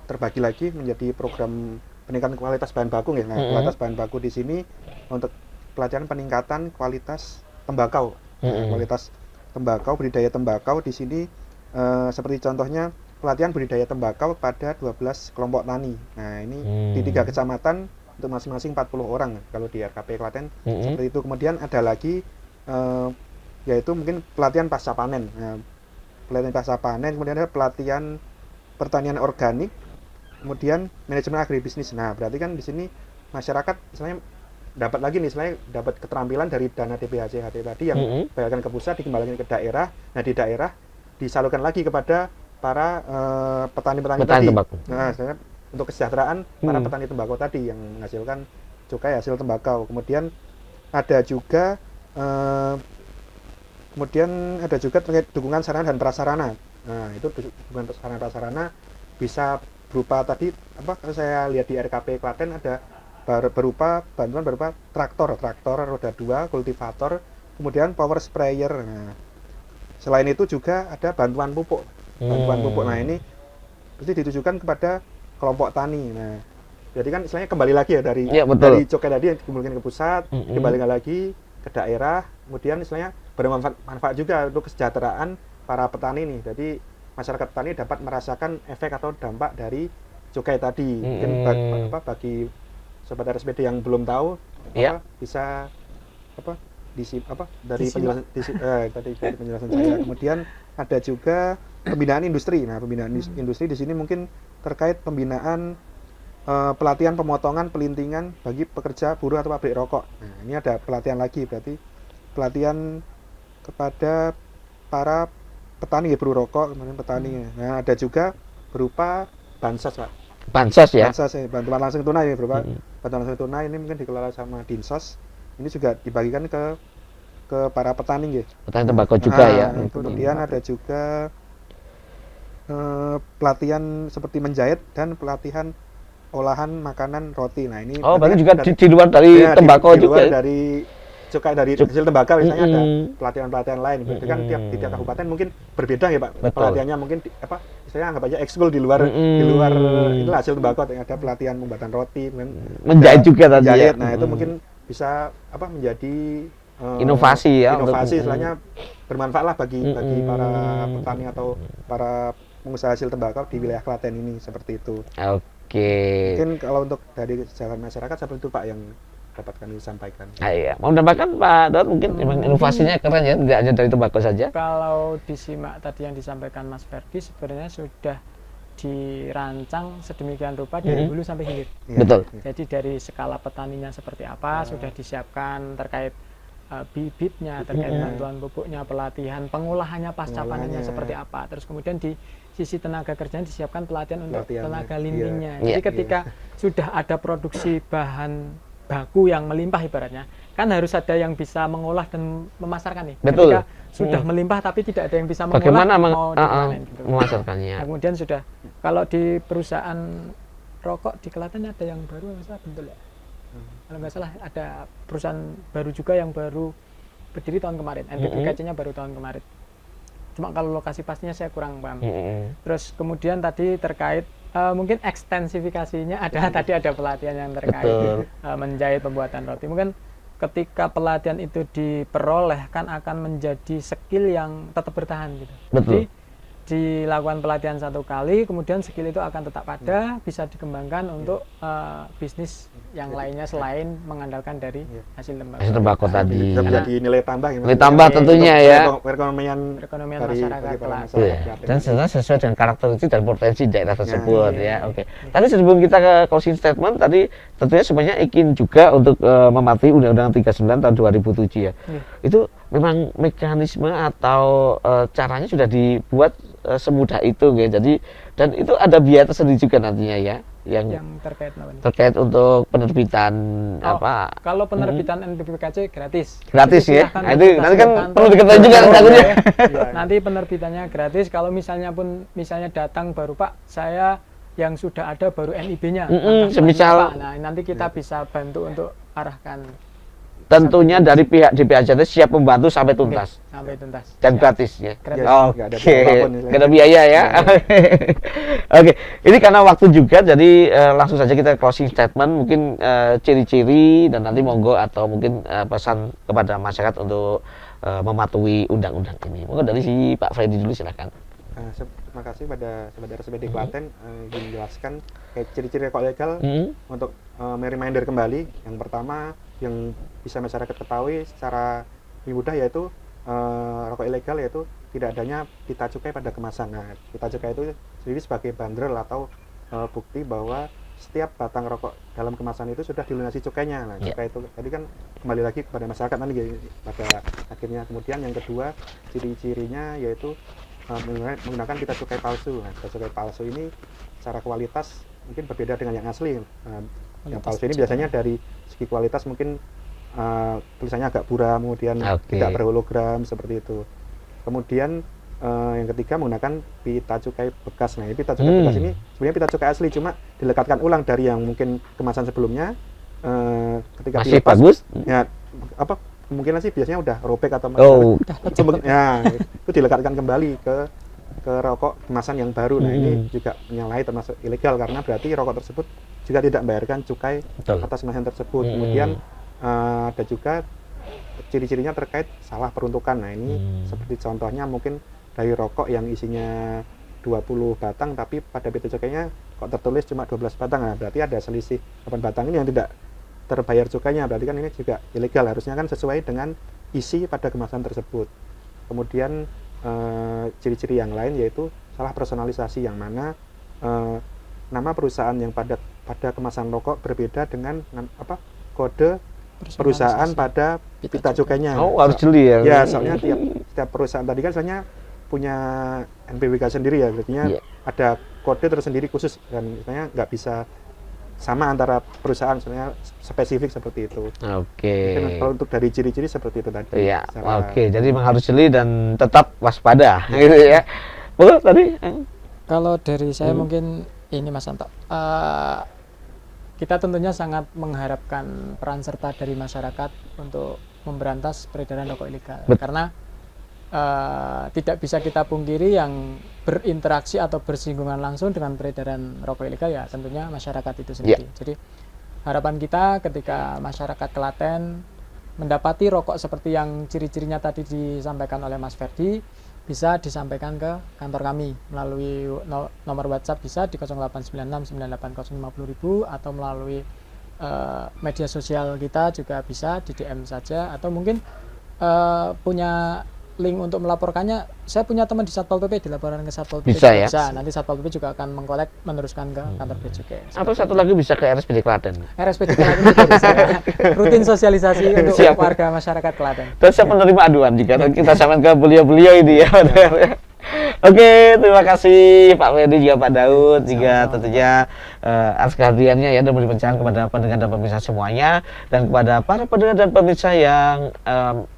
terbagi lagi menjadi program peningkatan kualitas bahan baku ya. Nah, kualitas bahan baku di sini untuk pelajaran peningkatan kualitas tembakau. Kualitas tembakau, budidaya tembakau di sini seperti contohnya pelatihan budidaya tembakau pada 12 kelompok tani. Nah, ini di 3 kecamatan untuk masing-masing 40 orang kalau di RKP Klaten seperti itu. Kemudian ada lagi yaitu mungkin pelatihan pasca panen. Nah, pelatihan pasca panen, kemudian ada pelatihan pertanian organik, kemudian manajemen agribisnis. Nah, berarti kan di sini masyarakat misalnya dapat lagi nih, misalnya dapat keterampilan dari dana DPHCHT tadi yang bayarkan ke pusat dikembalikan ke daerah. Nah, di daerah disalurkan lagi kepada para petani-petani tadi. Nah, untuk kesejahteraan para petani tembakau tadi yang menghasilkan cukai hasil tembakau. Kemudian ada juga terkait dukungan sarana dan prasarana. Nah, itu dukungan sarana prasarana bisa berupa tadi kalau saya lihat di RKP Klaten ada berupa bantuan berupa traktor roda 2, kultivator, kemudian power sprayer. Nah, selain itu juga ada bantuan pupuk. Nah ini pasti ditujukan kepada kelompok tani. Nah, jadi kan istilahnya kembali lagi ya dari cukai tadi yang dikumpulkan ke pusat, kembali lagi ke daerah, kemudian istilahnya bermanfaat juga untuk kesejahteraan para petani nih. Jadi masyarakat petani dapat merasakan efek atau dampak dari cukai tadi. Mungkin bagi sobat RSPD yang belum tahu, bisa dari penjelasan tadi dari penjelasan saya. Kemudian ada juga pembinaan industri. Nah, pembinaan industri di sini mungkin terkait pembinaan pelatihan pemotongan pelintingan bagi pekerja buruh atau pabrik rokok. Nah, ini ada pelatihan lagi, berarti pelatihan kepada para petani buruh rokok, kemudian petani. Nah, ada juga berupa bansos, Pak. Bansos ya. Bansos, bantuan langsung tunai berupa bantuan langsung tunai ini mungkin dikelola sama Dinsos. Ini juga dibagikan ke para petani, petani tembakau juga ya. Kemudian ada juga pelatihan seperti menjahit dan pelatihan olahan makanan roti. Nah ini berarti juga di luar dari tembakau di luar juga. Dari cukai dari hasil tembakau misalnya ada pelatihan di lain. Berarti kan di tiap kabupaten mungkin berbeda ya, Pak. Betul. Pelatihannya mungkin istilahnya anggap aja ekskul di luar itu hasil tembakau, ada pelatihan pembuatan roti, menjahit juga tadi ya. Nah, itu mungkin bisa menjadi inovasi ya. Inovasi istilahnya bermanfaat lah bagi para petani atau para pengusaha hasil tembakau di wilayah Klaten ini, seperti itu. Mungkin kalau untuk dari kesejahteraan masyarakat seperti itu, Pak, yang dapat kami sampaikan. Iya, mau menambahkan Pak Daud, mungkin memang inovasinya keren ya, tidak hanya dari tembakau saja. Kalau disimak tadi yang disampaikan Mas Ferdi, sebenarnya sudah dirancang sedemikian rupa dari hulu sampai hilir. Betul. Jadi dari skala petaninya seperti apa sudah disiapkan, terkait bibitnya, terkait bantuan pupuknya, pelatihan pengolahannya pasca panennya seperti apa. Terus kemudian di sisi tenaga kerjanya disiapkan pelatihan untuk tenaga lintingnya. Jadi ketika sudah ada produksi bahan baku yang melimpah ibaratnya, kan harus ada yang bisa mengolah dan memasarkan nih. Betul. Ketika sudah melimpah tapi tidak ada yang bisa mengolah, bagaimana gitu. memasarkannya. Nah, kemudian sudah, kalau di perusahaan rokok di Klaten ada yang baru nggak salah, betul ya? Kalau nggak salah ada perusahaan baru juga yang baru berdiri tahun kemarin, NPBKC-nya baru tahun kemarin. Cuma kalau lokasi pastinya saya kurang paham. Terus kemudian tadi terkait mungkin ekstensifikasinya tadi ada pelatihan yang terkait menjahit pembuatan roti. Mungkin ketika pelatihan itu diperoleh kan akan menjadi skill yang tetap bertahan gitu. Jadi dilakukan pelatihan satu kali, kemudian skill itu akan tetap ada, bisa dikembangkan untuk bisnis yang lainnya selain mengandalkan dari hasil tembakau. Hasil tembakau tadi. Bisa menjadi nilai tambah. Nilai tambah tentunya ya. Perekonomian masyarakat. Dan sesuai dengan karakteristik dan potensi daerah tersebut ya. Oke. Tadi sebelum kita ke closing statement tadi tentunya semuanya ingin juga untuk mematuhi Undang-Undang 39 tahun 2007 ya. Itu memang mekanisme atau caranya sudah dibuat semudah itu ya. Jadi dan itu ada biaya tersendiri juga nantinya ya yang terkait untuk penerbitan kalau penerbitan NPBKC gratis ya. Nah, itu nanti kan perlu diketahui juga takutnya. Nanti penerbitannya gratis. Kalau misalnya datang baru, Pak, saya yang sudah ada baru NIB-nya. Semisal nanti kita bisa bantu untuk arahkan. Tentunya dari pihak DPAJT siap membantu sampai tuntas. Sampai tuntas. Dan gratis ya. Oke. Gak ada biaya ya. Oke. Ini karena waktu juga, jadi langsung saja kita closing statement. Mungkin ciri-ciri dan nanti monggo atau mungkin pesan kepada masyarakat untuk mematuhi undang-undang ini. Monggo dari si Pak Freddy dulu silakan. Terima kasih pada sahabat RSPD Klaten ingin menjelaskan kayak ciri-ciri rokok legal untuk reminder kembali. Yang pertama yang bisa masyarakat ketahui secara lebih mudah yaitu rokok ilegal yaitu tidak adanya pita cukai pada kemasan. Nah, pita cukai itu sendiri sebagai bandrol atau bukti bahwa setiap batang rokok dalam kemasan itu sudah dilunasi cukainya. Nah, cukai itu tadi kan kembali lagi kepada masyarakat nanti pada akhirnya. Kemudian yang kedua ciri-cirinya yaitu menggunakan pita cukai palsu. Nah, pita cukai palsu ini secara kualitas mungkin berbeda dengan yang asli. Yang palsu ini biasanya dari segi kualitas mungkin tulisannya agak buram, kemudian tidak berhologram seperti itu. Kemudian yang ketiga menggunakan pita cukai bekas. Nah, pita cukai bekas ini sebenarnya pita cukai asli, cuma dilekatkan ulang dari yang mungkin kemasan sebelumnya, ketika Masih dilepas, bagus? ya apa kemungkinan sih biasanya udah robek atau Oh. ya itu dilekatkan kembali ke rokok kemasan yang baru. Nah ini juga menyalahi termasuk ilegal karena berarti rokok tersebut juga tidak membayarkan cukai Betul. atas kemasan tersebut. Kemudian ada juga ciri-cirinya terkait salah peruntukan. Nah ini seperti contohnya mungkin dari rokok yang isinya 20 batang tapi pada pitu cukainya kok tertulis cuma 12 batang. Nah berarti ada selisih 8 batang ini yang tidak terbayar cukainya, berarti kan ini juga ilegal. Harusnya kan sesuai dengan isi pada kemasan tersebut. Kemudian ciri-ciri yang lain yaitu salah personalisasi, yang mana nama perusahaan yang pada kemasan rokok berbeda dengan kode perusahaan pada pita cukainya. Oh, harus jeli ya. Ya, soalnya setiap perusahaan tadi kan soalnya punya NPWK sendiri ya, artinya ada kode tersendiri khusus dan misalnya nggak bisa sama antara perusahaan, sebenarnya spesifik seperti itu. Oke. Mungkin kalau untuk dari ciri-ciri seperti itu tadi. Iya. Oke, jadi memang harus jeli dan tetap waspada gitu ya. Betul tadi? Kalau dari saya mungkin ini Mas Anto, kita tentunya sangat mengharapkan peran serta dari masyarakat untuk memberantas peredaran rokok ilegal. Karena tidak bisa kita pungkiri yang berinteraksi atau bersinggungan langsung dengan peredaran rokok ilegal ya tentunya masyarakat itu sendiri. Jadi harapan kita ketika masyarakat Klaten mendapati rokok seperti yang ciri-cirinya tadi disampaikan oleh Mas Ferdi, bisa disampaikan ke kantor kami melalui nomor WhatsApp, bisa di 089698050000 atau melalui media sosial kita juga bisa di DM saja, atau mungkin punya link untuk melaporkannya. Saya punya teman di Satpol PP, dilaporkan ke Satpol PP bisa ya. Bisa. Nanti Satpol PP juga akan mengkolek, meneruskan ke kantor Bea Cukai. Atau satu lagi bisa ke RSPD Klaten. RSPD Klaten juga bisa. Rutin sosialisasi untuk warga masyarakat Klaten. Terus siap menerima aduan jika kita sampaikan ke beliau-beliau ini ya. Oke, terima kasih Pak Ferdi juga Pak Daud juga tentunya atas kehadirannya ya dan memberi pencerahan kepada pendengar dan pemirsa semuanya, dan kepada para pendengar dan pemirsa yang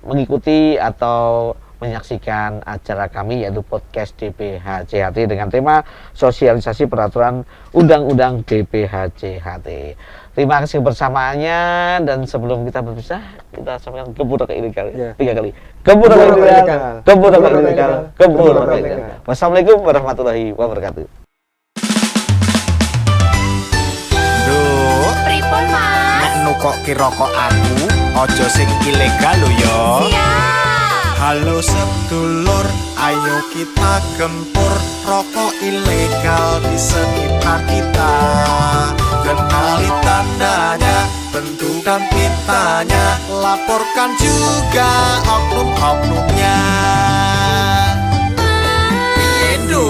mengikuti atau menyaksikan acara kami yaitu podcast DPHJHT dengan tema sosialisasi peraturan undang-undang DPHJHT. Terima kasih bersamaannya, dan sebelum kita berpisah kita sampaikan gebur rokok ilegal 3 kali. Gebur rokok ilegal, gebur rokok ilegal, gebur rokok ilegal. Wassalamualaikum warahmatullahi wabarakatuh. Duh, Pripun Mas? nek nukoki rokok aku ojo sing ilegal lho yo. Halo sedulur, ayo kita gempur rokok ilegal di sekitar kita. Kenali tandanya, bentuk dan pitanya, laporkan juga oknum-oknumnya. Pindo,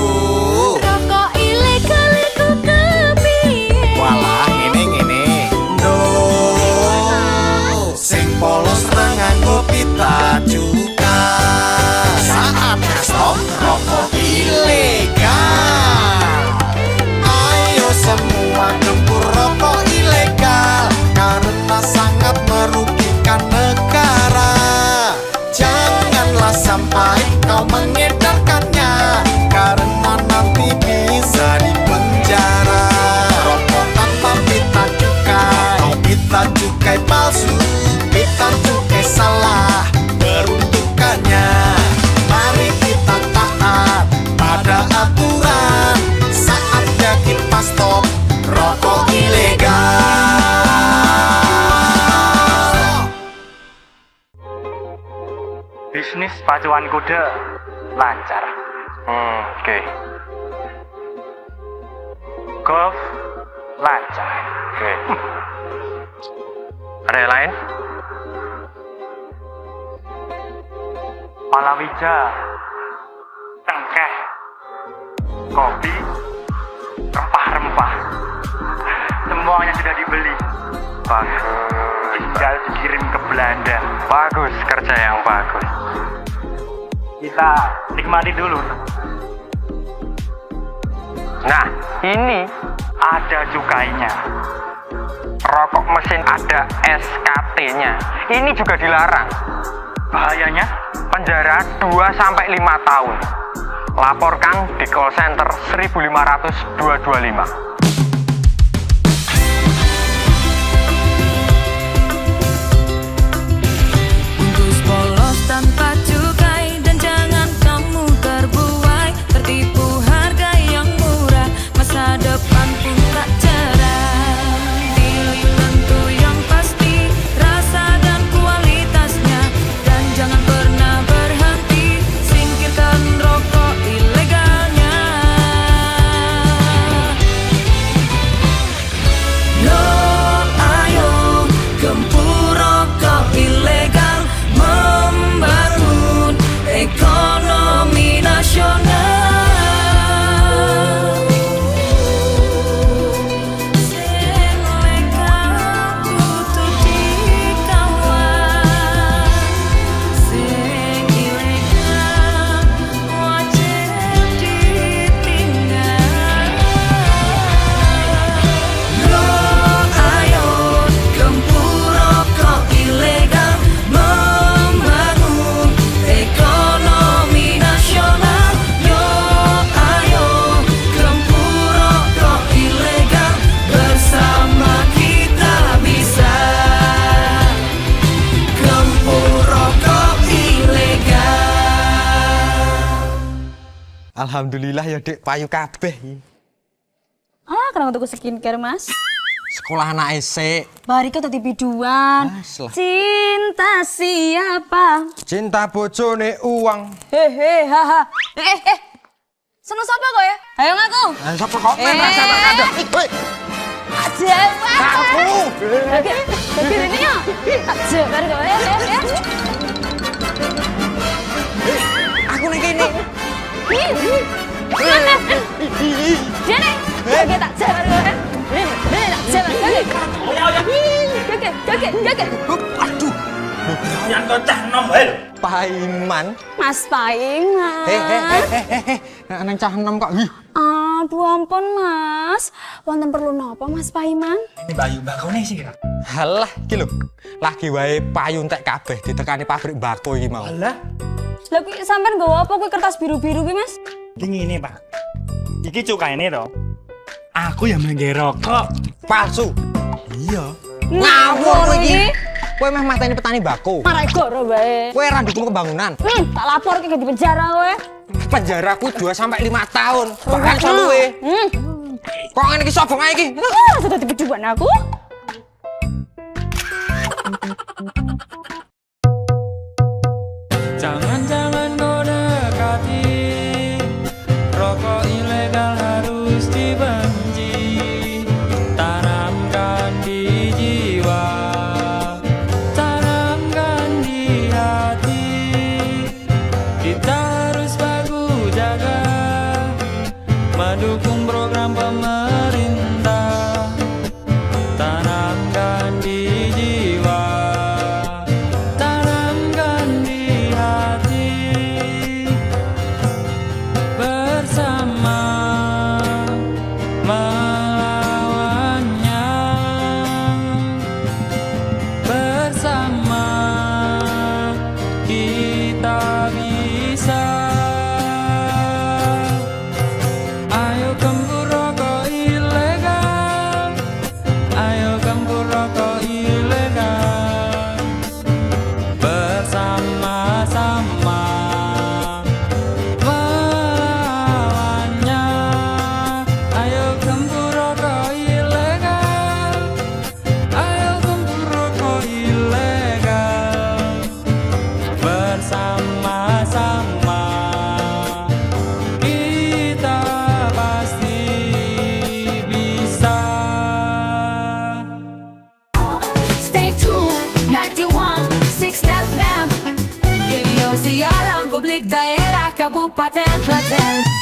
Rokok ilegal itu kepiye? walah ngene-ngene. No, sing polos nganggo pita juga. Saatnya stop rokok ilegal. Ayo semua gempur rokok ilegal, karena sangat merugikan negara. Janganlah sampai kau mengedarkannya, karena nanti bisa dipenjara. Rokok tanpa pita cukai, pita cukai palsu, pita cukai salah peruntukannya. Mari kita taat pada aturan, saatnya kita stop rokok ilegal. Bisnis pacuan kuda lancar. Oke. Golf lancar. Oke. Ada yang lain? Palawija, tengkeh, kopi, rempah-rempah, semuanya sudah dibeli. Bagus. Tinggal dikirim ke Belanda. Bagus, kerja yang bagus. Kita nikmati dulu. Nah, ini ada cukainya. Rokok mesin ada SKT-nya. Ini juga dilarang. Bahayanya penjara 2-5 tahun. Laporkan di call center 1500225. Alhamdulillah ya Dek, payu kabeh. Ah, kenapa tuku skincare, Mas? Sekolah anak esek. Barika tadi biduan. Lah. Cinta siapa? Cinta bojone uang. Hehe, haha. Seneng sapa kowe? Ayo ngaku. Sapa kok merasa ada? Woi, Aja. aku. Oke, ini ya. Aja, baru kowe ya. Aku ning kene. Sini. Oke, tak jabar kowe. Ini tak jabar kowe. Aduh. Yang kocah nom wae lho. Paiman. Mas Paiman. Nang cah enom kok. Aduh ampun Mas. Wonten perlu napa Mas Paiman? Ini bayu bakone sih kira. Halah iki lho. Lagi wae payu entek kabeh ditekani pabrik mbako iki mau. Alah, Lah kuwi sampean nggawa apa kuwi kertas biru-biru kuwi Mas? iki ngene, Pak. Iki cukaine to. Aku yang mlengge rokok. Palsu. Iya. Ngawur iki. Kowe meh mateni petani mbako. Marai goro bae. Kowe ra ndukung pembangunan. Tak lapor ke di penjara kowe. Penjaraku 2 sampai 5 tahun. Bahkan seluwe. Kok ngene iki sobong ae iki? Ah, sudah dibiduan aku. Jangan-jangan kau dekati, rokok ilegal harus dibenci. Tanamkan di jiwa, tanamkan di hati. Kita harus baku jaga, mendukung program pemerintah. Tanamkan di jiwa, tanamkan di hati. Bersama melawannya, bersama kita bisa. Ayo gempur rokok ilegal, ayo gempur rokok ilegal. Bersama-sama melawannya. Ayo gempur rokok ilegal, ayo gempur rokok ilegal. Bersama-sama kita pasti bisa. Stay tuned, 91.6 FM. Radio siaran publik daerah Kabupaten Klaten.